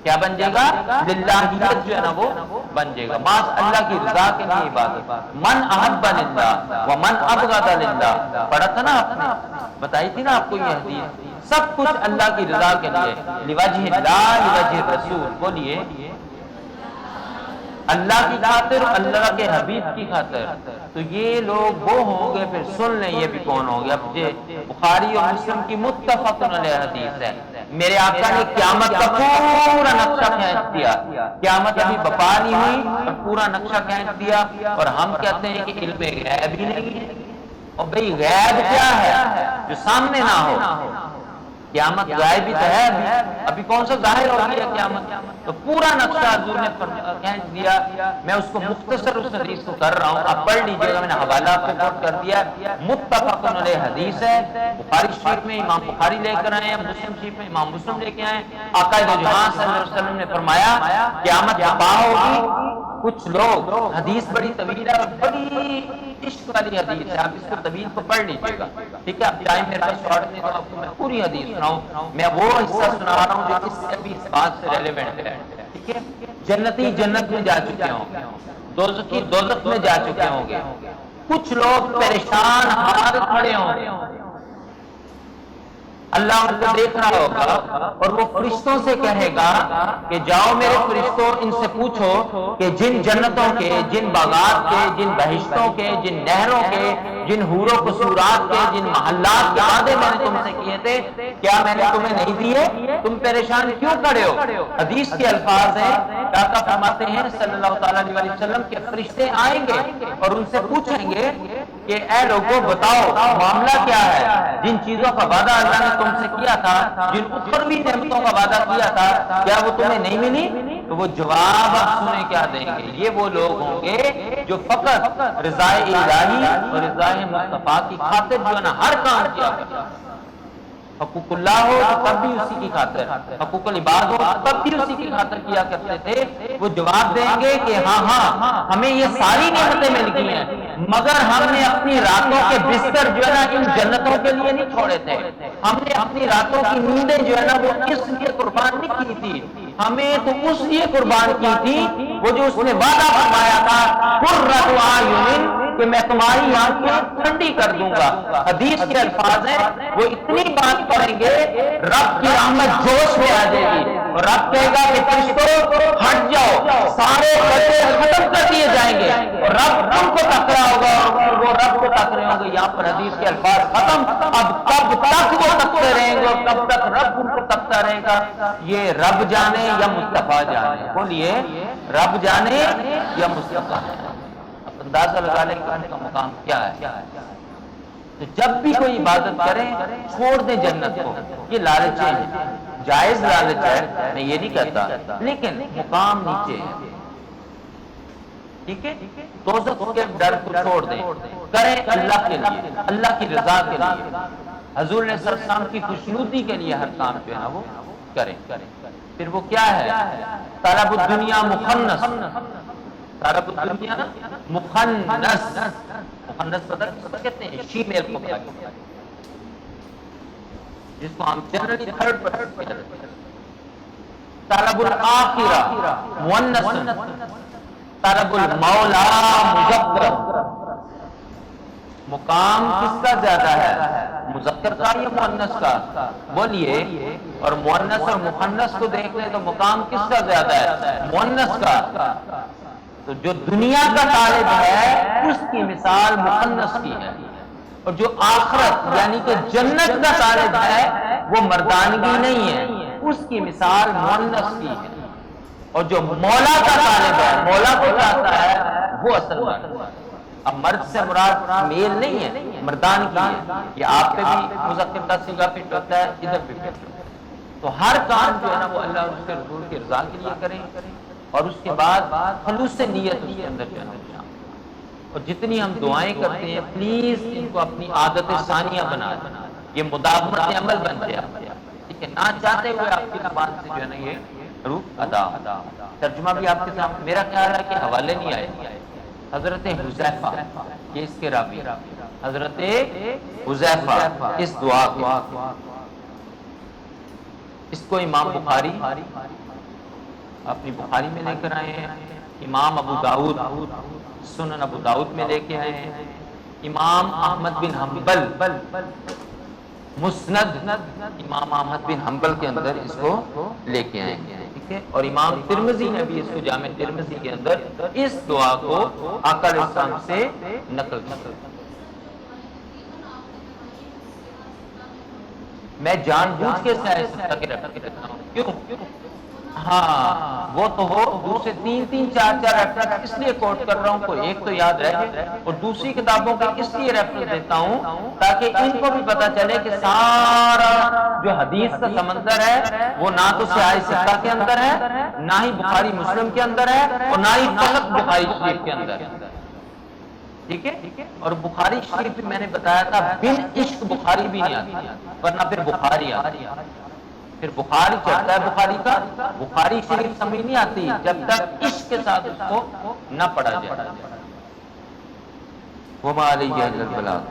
کیا بن جائے گا؟ للہیت جو ہے نا وہ بن جائے گا, محض اللہ کی رضا کے لیے عبادت. من احب للہ ومن ابغض للہ, پڑھا تھا نا آپ نے, بتائی تھی نا آپ کو یہ حدیث. سب کچھ اللہ کی رضا کے لیے, لوجہ اللہ لوجہ الرسول. بولیے اللہ کی خاطر, اللہ کے حبیب کی خاطر. تو یہ لوگ وہ ہوں گے, پھر سن لیں یہ بھی کون ہوں گے. اب یہ بخاری اور مسلم کی متفق علیہ حدیث ہے. میرے آقا نے قیامت کا پورا نقشہ کھینچ دیا, قیامت ابھی بپا نہیں ہوئی اور پورا نقشہ کھینچ دیا. اور ہم کہتے ہیں کہ علم غیب ہی نہیں ہے. اور بھئی غیب کیا ہے جو سامنے نہ ہو؟ قیامت غائب ہی تو ہے, ابھی کون سا ظاہر ہو گیا قیامت؟ تو پورا نقشہ حضور نے کھینچ دیا. میں اس کو مختصر اس حدیث کو کر رہا ہوں, آپ پڑھ لیجئے گا, میں نے حوالہ آپ کو کوٹ کر دیا. متفق علیہ حدیث ہے, بخاری شریف میں امام بخاری لے کر آئے ہیں, مسلم شریف میں امام مسلم لے کے آئے ہیں. آقا دو جہاں صلی اللہ علیہ وسلم نے فرمایا قیامت برپا ہوگی. کچھ لوگ, حدیث بڑی طویل ہے اور بڑی عشق والی حدیث ہے, آپ اس کو طویل کو پڑھ لیجئے گا. ٹھیک ہے, اب ٹائم میرے پاس شارٹ نہیں, تو آپ کو میں پوری حدیث سناؤں. میں وہ حصہ سنا رہا ہوں جو اس سے بھی اس بات سے ریلیونٹ ہے. ٹھیک ہے, جنتی جنت میں جا چکے ہوں گے, دوزخی دوزخ میں جا چکے ہوں گے. کچھ لوگ پریشان حال کھڑے ہوں گے, اللہ ان کو دیکھ رہا ہوگا اور وہ فرشتوں سے کہے گا کہ جاؤ میرے فرشتوں, ان سے پوچھو کہ جن جنتوں کے, جن باغات کے, جن بہشتوں کے, جن نہروں کے, جن حور و قصورات کے, جن محلات کے وعدے میں نے تم سے کیے تھے, کیا میں نے تمہیں نہیں دیے؟ تم پریشان کیوں کھڑے ہو؟ حدیث کے الفاظ ہیں, آقا فرماتے ہیں صلی اللہ تعالیٰ علیہ وسلم کے فرشتے آئیں گے اور ان سے پوچھیں گے کہ اے لوگوں بتاؤ معاملہ کیا ہے؟ جن چیزوں کا وعدہ اللہ نے تم سے کیا تھا, جن اخروی نعمتوں کا وعدہ کیا تھا, کیا وہ تمہیں نہیں ملی؟ تو وہ جواب آپ سنیں کیا دیں گے. یہ وہ لوگ ہوں گے جو فقط رضائے الہی اور رضائے مصطفیٰ کی خاطر جو ہے نا ہر کام کیا کرتے ہیں. حقوق اللہ ہو تو تب بھی اسی کی خاطر, حقوق العباد ہو تب بھی اسی کی خاطر کیا کرتے تھے. وہ جواب دیں گے کہ ہاں ہاں ہمیں یہ ساری نعمتیں مل گئی ہیں, مگر ہم نے اپنی راتوں کے بستر جو ہے نا ان جنتوں کے لیے نہیں چھوڑے تھے. ہم نے اپنی راتوں کی نیندیں جو ہے نا وہ اس لیے قربان نہیں کی تھی, ہمیں تو اس لیے قربان کی تھی وہ جو اس نے وعدہ فرمایا تھا قرۃ اعین کہ میں تمہاری آنکھیں ٹھنڈی کر دوں گا. حدیث کے الفاظ ہیں وہ اتنی بات کریں گے رب کی رحمت جوش میں آ جائے گی, اور رب کہے گا کہ فرشتوں ہٹ جاؤ, سارے بچے ختم کر دیے جائیں گے, اور رب ان کو تک رہا ہوگا اور وہ رب کو تک رہے ہوں گے. یہاں پر حدیث کے الفاظ ختم. اب کب تک وہ تکتے رہیں گے اور کب تک رب ان کو تکتا رہے گا, یہ رب جانے یا مصطفیٰ جانے. بولیے رب جانے یا مصطفیٰ جانے. اندازہ لگا لیں کہ ان کا مقام کیا ہے. تو جب بھی کوئی عبادت کریں چھوڑ دیں جنت کو. یہ لالچیں ہیں, جائز لالچ ہے, میں یہ نہیں کہتا, لیکن مقام نیچے ہے. ٹھیک ہے, دوزخ کے ڈر کو چھوڑ دیں, کریں اللہ کے لیے, اللہ کی رضا کے لیے, حضور نے صلی اللہ علیہ وسلم کی خوشنودی کے لیے ہر کام جو ہے نا وہ کریں. پھر وہ کیا ہے؟ طلب الدنیا مخنث, طلب الدنیا مخنث. مخنث پتہ کہتے ہیں شیمیل کو کہتے ہیں, جس کو ہم جنرلی تھرڈ پرسن کہتے ہیں. طلب الآخرہ مؤنث, طلب المولا مذکر. مقام کس کا زیادہ ہے, مذکر کا یا مؤنث کا؟ بولیے. اور مؤنث اور مخنث کو دیکھ لیں تو مقام کس کا زیادہ ہے, مؤنث کا. تو جو دنیا کا طالب ہے اس کی مثال مخنث کی ہے. اور جو آخرت یعنی کہ جنت کا طالب ہے وہ مردانگی نہیں ہے، اس کی مثال مؤنث کی ہے، اور جو مولا کا طالب ہے، مولا کو چاہتا ہے، وہ اصل مرد ہے۔ اب مرد سے مراد میل نہیں ہے، مردانگی ہے۔ یہ آپ پہ بھی مذکر کا صیغہ فٹ ہوتا ہے، ادھر بھی فٹ ہوتا ہے۔ تو ہر کام جو ہے نا وہ اللہ اور اس کے رسول کی رضا کے لیے کریں، اور اس کے بعد خلوص نیت اس کے اندر جو ہے نا شامل۔ اور جتنی ہم دعائیں کرتے ہیں پلیز ان کو اپنی عادت ثانیہ بنا دیں، یہ مداومت عمل بن جائے، ٹھیک ہے؟ نہ چاہتے ہوئے آپ کی زبان سے جو ہے نا یہ حروف ادا۔ ترجمہ بھی آپ کے سامنے، میرا خیال ہے کہ حوالے نہیں آئے۔ حضرت حذیفہ، یہ اس کے راوی حضرت حذیفہ، اس دعا کو، اس کو امام بخاری اپنی بخاری میں لے کر آئے ہیں، امام ابو داؤد سنن ابو داؤد میں لے کے آئے ہیں، امام احمد بن حنبل مسند امام احمد بن حنبل کے اندر اس کو لے کے آئے ہیں، ٹھیک ہے؟ اور امام ترمذی نے بھی اس کو جامع ترمذی کے اندر اس دعا کو آقا علیہ السلام سے نقل کیا۔ میں جان بوجھ کے سیاست کے رکھتا ہوں، کیوں؟ ہاں وہ تو ہو، دوسرے تین چار ریفرنس اس لیے کوٹ کر رہا ہوں، کوئی ایک تو یاد رہے، اور دوسری کتابوں کے اس لیے ریفرنس دیتا ہوں تاکہ ان کو بھی پتا چلے کہ سارا جو حدیث کا سمندر ہے وہ نہ تو صحیح ستہ کے اندر ہے، نہ ہی بخاری مسلم کے اندر ہے، اور نہ ہی فقط بخاری شریف کے اندر ہے، ٹھیک ہے؟ اور بخاری شریف میں نے بتایا تھا بن عشق بخاری بھی نہیں آتی، ورنہ پھر بخاری آتی، پھر بخاری چڑھتا ہے بخاری کا، بخاری شریف سمجھ نہیں آتی جب تک عشق کے ساتھ اس کو نہ پڑھا جائے۔ وَمَا عَلَيَّ إِلَّا الْبَلَاغُ۔